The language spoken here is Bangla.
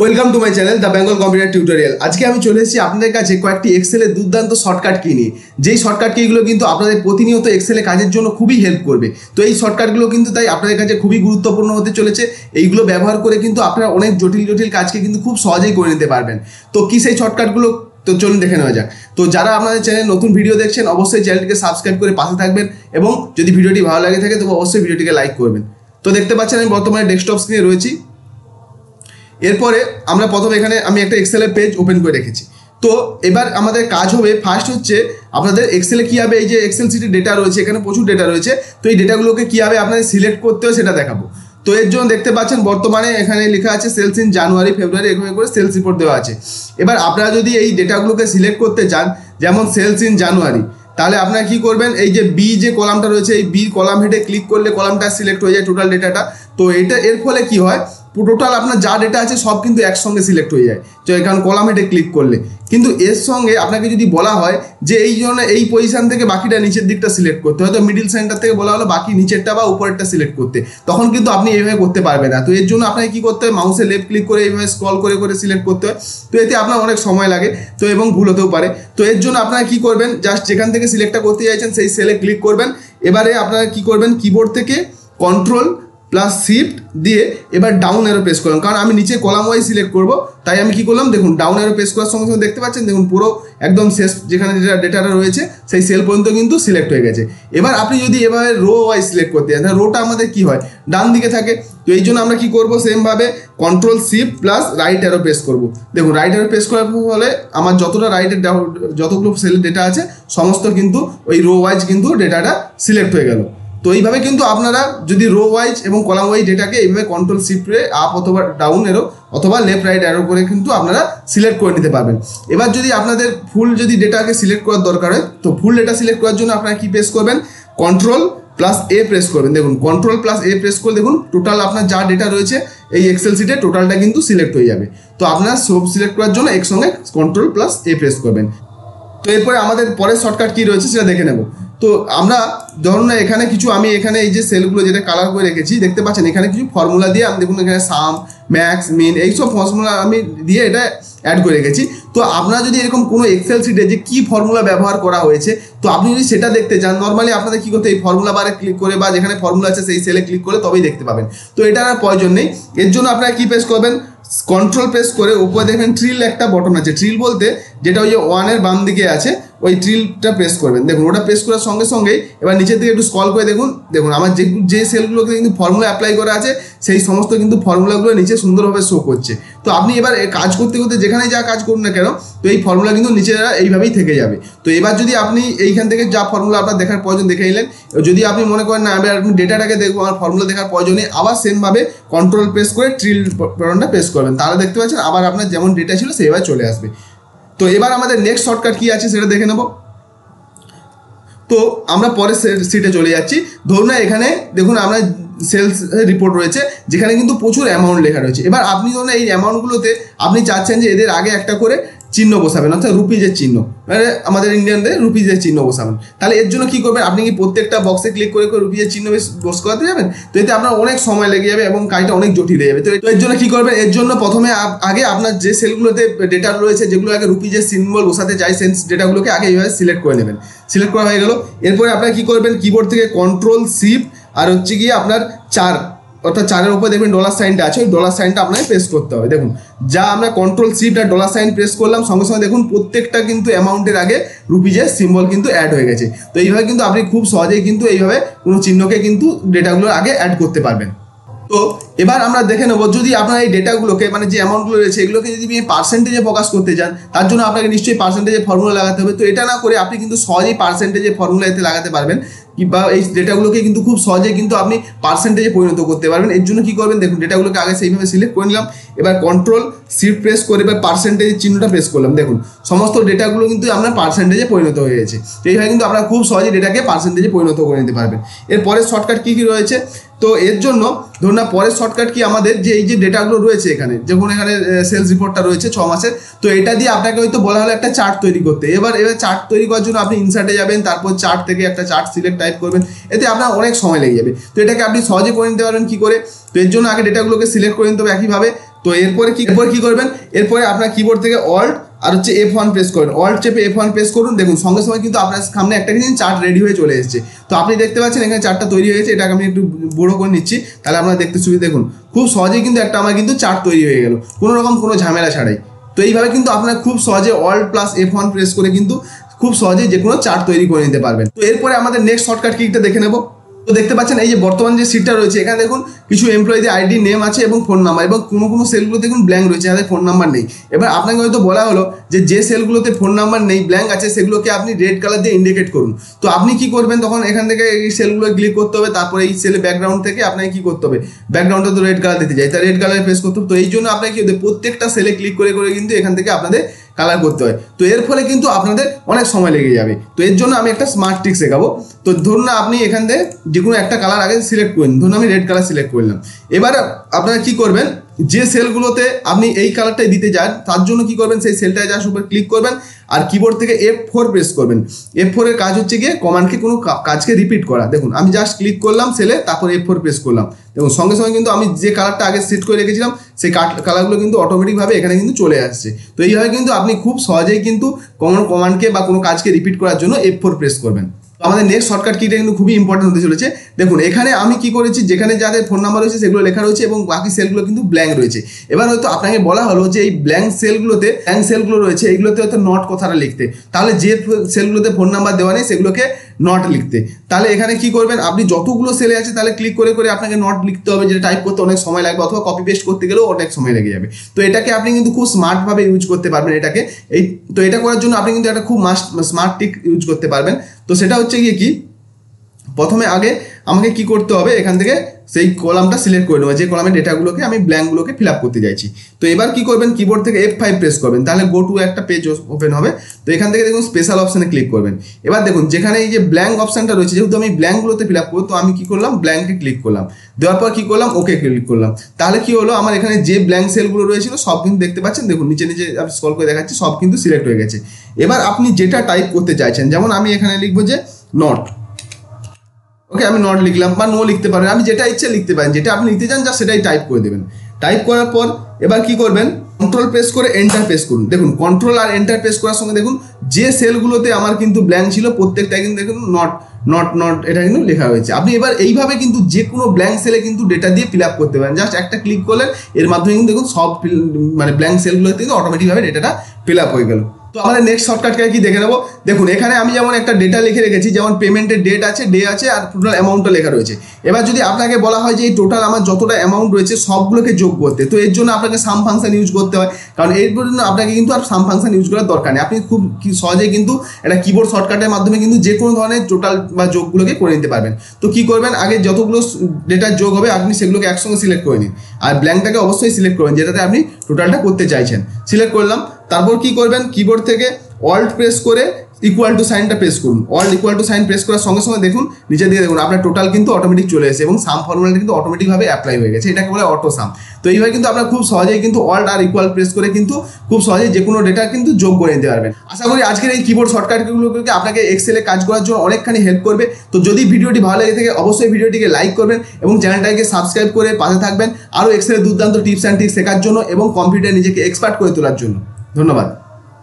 Welcome to my channel the Bengal computer tutorial. আজকে আমি চলে এসেছি আপনাদের কাছে কয়েকটি এক্সেলের দুর্দান্ত শর্টকাট কি নিয়ে, যেই শর্টকাট কিগুলো কিন্তু আপনাদের প্রতিনিয়ত এক্সেলে কাজের জন্য খুবই হেল্প করবে। তো এই শর্টকাটগুলো কিন্তু তাই আপনাদের কাছে খুবই গুরুত্বপূর্ণ হতে চলেছে। এইগুলো ব্যবহার করে কিন্তু আপনারা অনেক জটিল জটিল কাজকে কিন্তু খুব সহজেই করে নিতে পারবেন। তো কি সেই শর্টকাটগুলো, তো চলুন দেখে নেওয়া যাক। তো যারা আপনাদের চ্যানেলে নতুন ভিডিও দেখছেন অবশ্যই চ্যানেলটিকে সাবস্ক্রাইব করে পাশে থাকবেন, এবং যদি ভিডিওটি ভালো লাগে থাকে তবে অবশ্যই ভিডিওটিকে লাইক করবেন। তো দেখতে পাচ্ছেন আমি বর্তমানে ডেস্কটপ স্ক্রিনে রয়েছি। এরপরে আমরা প্রথমে এখানে আমি একটা এক্সেলের পেজ ওপেন করে রেখেছি। তো এবার আমাদের কাজ হবে, ফার্স্ট হচ্ছে আপনাদের এক্সেলে কীভাবে এই যে এক্সেল সিটের ডেটা রয়েছে, এখানে প্রচুর ডেটা রয়েছে, তো এই ডেটাগুলোকে কীভাবে আপনাদের সিলেক্ট করতে হয় সেটা দেখাবো। তো এর জন্য দেখতে পাচ্ছেন বর্তমানে এখানে লেখা আছে সেলস ইন জানুয়ারি ফেব্রুয়ারি, এভাবে করে সেলস রিপোর্ট দেওয়া আছে। এবার আপনারা যদি এই ডেটাগুলোকে সিলেক্ট করতে চান, যেমন সেলস ইন জানুয়ারি, তাহলে আপনারা কি করবেন, এই যে বি যে কলামটা রয়েছে, এই বি কলাম হেডে ক্লিক করলে কলামটা সিলেক্ট হয়ে যায় টোটাল ডেটাটা। তো এটা এর ফলে কি হয়, টোটাল আপনার যা ডেটা আছে সব কিন্তু একসঙ্গে সিলেক্ট হয়ে যায়, তো এখানে কলাম হেডে ক্লিক করলে। কিন্তু এর সঙ্গে আপনাকে যদি বলা হয় যে এই জন্য এই পজিশন থেকে বাকিটা নিচের দিকটা সিলেক্ট করতে, হয়তো মিডিল সেন্টার থেকে বলা হলো বাকি নিচেরটা বা উপরেরটা সিলেক্ট করতে, তখন কিন্তু আপনি এইভাবে করতে পারবেন না। তো এর জন্য আপনাকে কি করতে হয়, মাউসে লেফট ক্লিক করে এইভাবে স্ক্রল করে করে সিলেক্ট করতে হয়। তো এতে আপনার অনেক সময় লাগে, তো এবং ভুল হতেও পারে। তো এর জন্য আপনারা কি করবেন, জাস্ট যেখান থেকে সিলেক্টটা করতে চাইছেন সেই সেলে ক্লিক করবেন। এবারে আপনারা কি করবেন, কিবোর্ড থেকে কন্ট্রোল প্লাস শিফট দিয়ে এবার ডাউন অ্যারো প্রেস করলাম, কারণ আমি নিচে কলাম ওয়াইজ সিলেক্ট করব, তাই আমি কি করলাম দেখুন, ডাউন অ্যারো প্রেস করার সঙ্গে সঙ্গে দেখতে পাচ্ছেন দেখুন পুরো একদম শেষ যেখানে যেটা ডেটাটা রয়েছে সেই সেল পর্যন্ত কিন্তু সিলেক্ট হয়ে গেছে। এবার আপনি যদি এভাবে রো ওয়াইজ সিলেক্ট করতে চান, রোটা আমাদের কি হয়, ডান দিকে থাকে। তো এই জন্য আমরা কি করব, সেমভাবে control shift plus right arrow press করব। দেখুন রাইট অ্যারো প্রেস করার ফলে আমার যতটা রাইটের যতগুলো সেলের ডেটা আছে সমস্ত কিন্তু ওই রো ওয়াইজ কিন্তু ডেটাটা সিলেক্ট হয়ে গেল। তো এইভাবে কিন্তু আপনারা যদি রো ওয়াইজ এবং কলাম ওয়াইজ ডেটাকে এইভাবে কন্ট্রোল শিফটে আপ অথবা ডাউন এরো অথবা লেফট রাইট অ্যারো করে কিন্তু আপনারা সিলেক্ট করে নিতে পারবেন। এবার যদি আপনাদের ফুল যদি ডেটাকে সিলেক্ট করার দরকার হয়, তো ফুল ডেটা সিলেক্ট করার জন্য আপনারা কি প্রেস করবেন, কন্ট্রোল প্লাস এ প্রেস করবেন। দেখুন কন্ট্রোল প্লাস এ প্রেস করে দেখুন টোটাল আপনার যা ডেটা রয়েছে এই এক্সেল সিটে টোটালটা কিন্তু সিলেক্ট হয়ে যাবে। তো আপনারা সব সিলেক্ট করার জন্য একসঙ্গে কন্ট্রোল প্লাস এ প্রেস করবেন। তো এরপরে আমাদের পরের শর্টকাট কী রয়েছে সেটা দেখে নেব। তো আমরা ধরুন না এখানে কিছু আমি এখানে এই যে সেলগুলো যেটা কালার করে রেখেছি দেখতে পাচ্ছেন, এখানে কিছু ফর্মুলা দিয়ে আমি দেখুন এখানে সাম ম্যাক্স মিন এইসব ফর্মুলা আমি দিয়ে এটা অ্যাড করে রেখেছি। তো আপনারা যদি এরকম কোনো এক্সেল সিটে যে কী ফর্মুলা ব্যবহার করা হয়েছে, তো আপনি যদি সেটা দেখতে চান, নর্মালি আপনাদের কী করতে, এই ফর্মুলা বারে ক্লিক করে বা যেখানে ফর্মুলা আছে সেই সেলে ক্লিক করে তবেই দেখতে পাবেন। তো এটার আর প্রয়োজন নেই। এর জন্য আপনারা কী প্রেস করবেন, কন্ট্রোল প্রেস করে উপরে দেখবেন ট্রিল একটা বটন আছে, ট্রিল বলতে যেটা ওই যে ওয়ানের বাম দিকে আছে ওই ট্রিলটা প্রেস করবেন। দেখুন ওটা প্রেস করার সঙ্গে সঙ্গেই এবার নিচের দিকে একটু স্ক্রল করে দেখুন, দেখুন আমার যে সেলগুলোকে কিন্তু ফর্মুলা অ্যাপ্লাই করা আছে সেই সমস্ত কিন্তু ফর্মুলাগুলো নিচে সুন্দরভাবে শো করছে। তো আপনি এবার কাজ করতে করতে যেখানে যা কাজ করুন না কেন, তো এই ফর্মুলা কিন্তু নিচে এইভাবেই থেকে যাবে। তো এবার যদি আপনি এইখান থেকে যা ফর্মুলা আপনার দেখার প্রয়োজন দেখে নিলেন, যদি আপনি মনে করেন না এবার আপনি ডেটাটাকে দেখবো আমার ফর্মুলা দেখার প্রয়োজন নেই, আবার সেমভাবে কন্ট্রোল প্রেস করে ট্রিল বাটনটা প্রেস করবেন, তাহলে দেখতে পাচ্ছেন আবার আপনার যেমন ডেটা ছিল সেইভাবে চলে আসবে। তো এবার আমাদের নেক্সট শর্টকাট কী আছে সেটা দেখে নেব। তো আমরা পরের সিটে চলে যাচ্ছি। ধরুন না এখানে দেখুন আমরা সেলস রিপোর্ট রয়েছে যেখানে কিন্তু প্রচুর অ্যামাউন্ট লেখা রয়েছে। এবার আপনি ধরুন এই অ্যামাউন্টগুলোতে আপনি চাচ্ছেন যে এদের আগে একটা করে চিহ্ন বসাবেন, অর্থাৎ রুপিজের চিহ্ন, মানে আমাদের ইন্ডিয়ানদের রুপিজের চিহ্ন বসাবেন। তাহলে এর জন্য কী করবেন, আপনি কি প্রত্যেকটা বক্সে ক্লিক করে করে রুপিজের চিহ্ন বস করাতে যাবেন, তো এতে আপনার অনেক সময় লেগে যাবে এবং কাজটা অনেক জটিল হয়ে যাবে। তো এর জন্য কী করবেন, এর জন্য প্রথমে আগে আপনার যে সেলগুলোতে ডেটা রয়েছে যেগুলো আগে রুপিজের সিম্বল বসাতে চাই সেই ডেটাগুলোকে আগে এইভাবে সিলেক্ট করে নেবেন। সিলেক্ট করা হয়ে গেল, এরপরে আপনারা কী করবেন, কিবোর্ড থেকে কন্ট্রোল শিফট আর হচ্ছে গিয়ে আপনার 4 অর্থাৎ 4-এর উপরে দেখবেন ডলার সাইনটা আছে, ওই ডলার সাইনটা আপনাকে প্রেস করতে হবে। দেখুন যা আমরা কন্ট্রোল শিফট আর ডলার সাইন প্রেস করলাম সঙ্গে সঙ্গে দেখুন প্রত্যেকটা কিন্তু অ্যামাউন্টের আগে রুপিজের সিম্বল কিন্তু অ্যাড হয়ে গেছে। তো এইভাবে কিন্তু আপনি খুব সহজেই কিন্তু এইভাবে কোনো চিহ্নকে কিন্তু ডেটাগুলোর আগে অ্যাড করতে পারবেন। তো এবার আমরা দেখে নেবো, যদি আপনার এই ডেটাগুলোকে মানে যে অ্যামাউন্টগুলো রয়েছে এগুলোকে যদি আপনি পার্সেন্টেজে প্রকাশ করতে চান, তার জন্য আপনাকে নিশ্চয়ই পার্সেন্টেজে ফর্মুলা লাগাতে হবে। তো এটা না করে আপনি কিন্তু সহজেই পার্সেন্টেজে ফর্মুলা এতে লাগাতে পারবেন, কিংবা এই ডেটাগুলোকে কিন্তু খুব সহজেই কিন্তু আপনি পার্সেন্টেজে পরিণত করতে পারবেন। এর জন্য কী করবেন, দেখুন ডেটাগুলোকে আগে সেইভাবে সিলেক্ট করে নিলাম, এবার কন্ট্রোল শিফট প্রেস করে এবার পার্সেন্টেজের চিহ্নটা প্রেস করলাম। দেখুন সমস্ত ডেটাগুলো কিন্তু আপনার পার্সেন্টেজে পরিণত হয়ে গেছে। তো এইভাবে কিন্তু আপনারা খুব সহজেই ডেটাকে পার্সেন্টেজে পরিণত করে নিতে পারবেন। এরপরের শর্টকাট কী কী রয়েছে, তো এর জন্য ধরুন না পরের শর্টকাট কি আমাদের যে এই যে ডেটাগুলো রয়েছে এখানে, যখন এখানে সেলস রিপোর্টটা রয়েছে 6 মাসের, তো এটা দিয়ে আপনাকে হয়তো বলা হলো একটা চার্ট তৈরি করতে। এবার চার্ট তৈরি করার জন্য আপনি ইনসার্টে যাবেন, তারপর চার্ট থেকে একটা চার্ট সিলেক্ট টাইপ করবেন, এতে আপনার অনেক সময় লেগে যাবে। তো এটাকে আপনি সহজে করে নিতে পারবেন কী করে, তো এর জন্য আগে ডেটাগুলোকে সিলেক্ট করে নিতে হবে একইভাবে, তো এরপরে কি করবেন, এরপরে আপনার কিবোর্ড থেকে অল্ট আর হচ্ছে F1 প্রেস করবেন। অল্ট চেপে F1 প্রেস করুন, দেখুন সঙ্গে সঙ্গে কিন্তু আপনার সামনে একটা কিন্তু চার্ট রেডি হয়ে চলে এসেছে। তো আপনি দেখতে পাচ্ছেন এখানে চার্টটা তৈরি হয়েছে, এটাকে আমি একটু বড় করে নিচ্ছি, তাহলে আপনারা দেখতে সুবিধা। দেখুন খুব সহজেই কিন্তু একটা আমার কিন্তু চার্ট তৈরি হয়ে গেল, কোনো রকম কোনো ঝামেলা ছাড়াই। তো এইভাবে কিন্তু আপনারা খুব সহজে অল্ট প্লাস F1 প্রেস করে কিন্তু খুব সহজেই যে কোনো চার্ট তৈরি করে নিতে পারবেন। তো এরপরে আমাদের নেক্সট শর্টকাট কিটা দেখে নেব। তো দেখতে পাচ্ছেন এই যে বর্তমান যে সিটটা রয়েছে, এখানে দেখুন কিছু এমপ্লয়ীদের আইডি নেম আছে এবং ফোন নাম্বার, এবং কোনো সেলগুলো দেখুন ব্ল্যাঙ্ক রয়েছে, যাদের ফোন নাম্বার নেই। এবার আপনাকে হয়তো বলা হলো যে সেলগুলোতে ফোন নাম্বার নেই, ব্ল্যাঙ্ক আছে, সেগুলোকে আপনি রেড কালার দিয়ে ইন্ডিকেট করুন। তো আপনি কি করবেন, তখন এখান থেকে এই সেলগুলো ক্লিক করতে হবে, তারপরে এই সেলের ব্যাকগ্রাউন্ড থেকে আপনাকে কি করতে হবে, ব্যাকগ্রাউন্ডটা তো রেড কালার দিতে চাই, তাই রেড কালারে প্রেস করতে হবে। তো এই জন্য আপনাকে কি হতে, প্রত্যেকটা সেলে ক্লিক করে করে কিন্তু এখান থেকে আপনাদের কালার করতে হয়। তো এর ফলে কিন্তু আপনাদের অনেক সময় লেগে যাবে। তো এর জন্য আমি একটা স্মার্ট ট্রিক শেখাবো। তো ধরুন না আপনি এখান থেকে যে কোনো একটা কালার আগে সিলেক্ট করেন, ধরুন আমি রেড কালার সিলেক্ট করলাম। এবার আপনারা কি করবেন, যে সেলগুলোতে আপনি এই কালারটাই দিতে চান তার জন্য কি করবেন, সেই সেলটায় জাস্ট উপরে ক্লিক করবেন আর কিবোর্ড থেকে F4 প্রেস করবেন। F4 এর কাজ হচ্ছে গিয়ে কমান্ডকে কোনো কাজকে রিপিট করা। দেখুন আমি জাস্ট ক্লিক করলাম সেলে, তারপর F4 প্রেস করলাম, দেখুন সঙ্গে সঙ্গে কিন্তু আমি যে কালারটা আগে সেট করে রেখেছিলাম সেই কালারগুলো কিন্তু অটোমেটিকভাবে এখানে কিন্তু চলে আসছে। তো এইভাবে কিন্তু আপনি খুব সহজেই কিন্তু কোনো কমান্ডকে বা কোনো কাজকে রিপিট করার জন্য F4 প্রেস করবেন। আমাদের নেক্সট শর্টকাট কিটা কিন্তু খুবই ইম্পর্টেন্ট হতে চলেছে। দেখুন এখানে আমি কি করেছি, যেখানে যাদের ফোন নাম্বার রয়েছে সেগুলো লেখা রয়েছে এবং বাকি সেলগুলো কিন্তু ব্ল্যাঙ্ক রয়েছে। এবার হয়তো আপনাকে বলা হলো যে এই ব্ল্যাঙ্ক সেলগুলো রয়েছে এইগুলোতে হয়তো নট কথাটা লিখতে, তাহলে যে সেলগুলোতে ফোন নাম্বার দেওয়া নেই সেগুলোকে নট লিখতে। তাহলে এখানে কি করবেন, আপনি যতগুলো সেলে আছে তাহলে ক্লিক করে করে আপনাকে নট লিখতে হবে, যেটা টাইপ করতে অনেক সময় লাগবে, অথবা কপি পেস্ট করতে গেলেও অনেক সময় লেগে যাবে। তো এটাকে আপনি কিন্তু খুব স্মার্টভাবে ইউজ করতে পারবেন এটাকে। তো এটা করার জন্য আপনি কিন্তু একটা খুব স্মার্ট ট্রিক ইউজ করতে পারবেন। তো সেটা হচ্ছে গিয়ে কি, প্রথমে আগে আমাকে কি করতে হবে, এখান থেকে সেই কলামটা সিলেক্ট করে নেবো, যে কলামের ডেটাগুলোকে আমি ব্ল্যাঙ্কগুলোকে ফিল আপ করতে চাইছি। তো এবার কি করবেন, কিবোর্ড থেকে F5 প্রেস করবেন, তাহলে গো টু একটা পেজ ওপেন হবে। তো এখান থেকে দেখুন স্পেশাল অপশানে ক্লিক করবেন। এবার দেখুন যেখানে এই যে ব্ল্যাঙ্ক অপশানটা রয়েছে, যেহেতু আমি ব্ল্যাঙ্কগুলোতে ফিল আপ করবো, তো আমি কি করলাম, ব্ল্যাঙ্কে ক্লিক করলাম, দেওয়ার পর কি করলাম, ওকে ক্লিক করলাম। তাহলে কি হলো, আমার এখানে যে ব্ল্যাঙ্ক সেলগুলো রয়েছিল সব কিন্তু দেখতে পাচ্ছেন, দেখুন নিচে নিচে আমি স্ক্রল করে দেখাচ্ছি, সব কিন্তু সিলেক্ট হয়ে গেছে। এবার আপনি যেটা টাইপ করতে চাইছেন, যেমন আমি এখানে লিখবো যে নট, ওকে আমি নট লিখলাম, বা নো লিখতে পারেন, আমি যেটা ইচ্ছে লিখতে পারেন, যেটা আপনি লিখতে চান যা সেটাই টাইপ করে দেবেন। টাইপ করার পর এবার কি করবেন, কন্ট্রোল প্রেস করে এন্টার প্রেস করুন। দেখুন কন্ট্রোল আর এন্টার প্রেস করার সঙ্গে দেখুন যে সেলগুলোতে আমার কিন্তু ব্ল্যাঙ্ক ছিল প্রত্যেকটা কিন্তু দেখুন নট নট নট এটা কিন্তু লেখা হয়েছে। আপনি এবার এইভাবে কিন্তু যে কোনো ব্ল্যাঙ্ক সেলে কিন্তু ডেটা দিয়ে ফিল আপ করতে পারেন, জাস্ট একটা ক্লিক করলেন, এর মাধ্যমে কিন্তু দেখুন সব মানে ব্ল্যাঙ্ক সেলগুলোতে কিন্তু অটোমেটিকভাবে ডেটাটা ফিল আপ হয়ে গেল। তো আমাদের নেক্সট শর্টকাটকে কি দেখে নেবো। দেখুন এখানে আমি যেমন একটা ডেটা লিখে রেখেছি, যেমন পেমেন্টের ডেট আছে, ডে আছে, আর টোটাল অ্যামাউন্টটা লেখা রয়েছে। এবার যদি আপনাকে বলা হয় যে এই টোটাল আমার যতটা অ্যামাউন্ট রয়েছে সবগুলোকে যোগ করতে, তো এর জন্য আপনাকে সাম ফাংশন ইউজ করতে হয়, কারণ এর জন্য আপনাকে কিন্তু আর সাম ফাংশন ইউজ করার দরকার নেই। আপনি খুব সহজেই কিন্তু একটা কিবোর্ড শর্টকাটের মাধ্যমে কিন্তু যে কোনো ধরনের টোটাল বা যোগগুলোকে করে নিতে পারবেন। তো কি করবেন, আগে যতগুলো ডেটার যোগ হবে আপনি সেগুলোকে একসঙ্গে সিলেক্ট করে নিন, আর ব্ল্যাঙ্কটাকে অবশ্যই সিলেক্ট করবেন যেটাতে আপনি টোটালটা করতে চাইছেন। সিলেক্ট করলাম, তারপর কি করবেন, কিবোর্ড থেকে অল্ট প্রেস করে ইকুয়াল টু সাইনটা প্রেস করুন। Alt equal to sign press করার সঙ্গে সঙ্গে দেখুন নিচে দিয়ে দেখুন আপনার টোটাল কিন্তু অটোমেটিক চলে এসেছে এবং সাম ফর্মুলাটা কিন্তু অটোমেটিকভাবে অ্যাপ্লাই হয়ে গেছে, এটাকে বলে অটো সাম। তো এইভাবে কিন্তু আপনার খুব সহজেই কিন্তু অল্ট আর ইকুয়াল প্রেস করে কিন্তু খুব সহজেই যে কোনো ডেটা কিন্তু যোগ করে নিতে পারবেন। আশা করি আজকের এই কিবোর্ড শর্টকাটগুলোকে আপনাকে এক্সেলে কাজ করার জন্য অনেকখানি হেল্প করবে। তো যদি ভিডিওটি ভালো লেগে থাকে অবশ্যই ভিডিওটিকে লাইক করবেন এবং চ্যানেলটাকে সাবস্ক্রাইব করে পাশে থাকবেন আরও এক্সেলের দুর্দান্ত টিপস অ্যান্ড ট্রিক্স শেখার জন্য এবং কম্পিউটারে নিজেকে এক্সপার্ট করে তোলার জন্য। ধন্যবাদ।